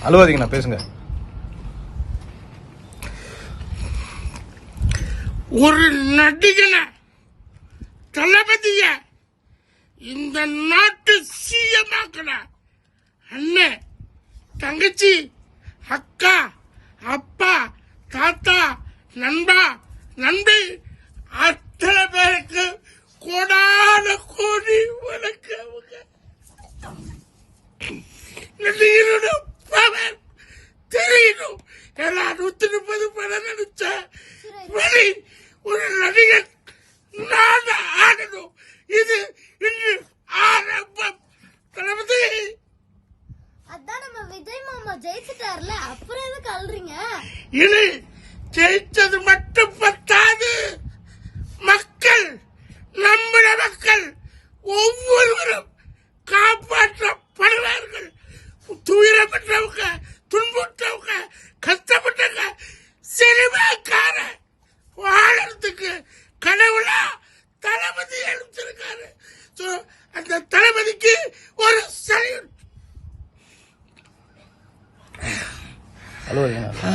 அழுவாதீங்கண்ணா, பேசுங்க. ஒரு நடிகனை தளபதிய இந்த நாட்டு சிஎமாக்கன அண்ணன், தங்கச்சி, அக்கா, அப்பா, தாத்தா, நண்பா, நண்பி அத்தனை பேருக்கு கோடான கோடி வணக்கம். நடிகரோட பவர் தெரியணும். ஏன்னா 130 படம் நடிச்ச வழி ஒரு நடிகன் நான் ஆடணும். இது இன்று ஆரம்பம். தளபதி அதான் நம்ம விஜய் மாமா ஜெயிச்சிட்டார்ல, அப்புறம் எதுக்கு அழுறீங்க? இது ஜெயிச்சது மட்டும் பத்தாது. மக்கள், நம்முடைய மக்கள் ஒவ்வொருவரும் காப்பாற்றப்படுவார்கள். துயரப்பட்டவங்க, துன்புற்றவங்க, கஷ்டப்பட்டவங்க, சினிமாக்கார வாழறதுக்கு கடவுளா தளபதி எழுப்பிச்சிருக்காரு. அந்த தளபதிக்கு ஒரு சல்யூட். அழுவாதீங்கண்ணா.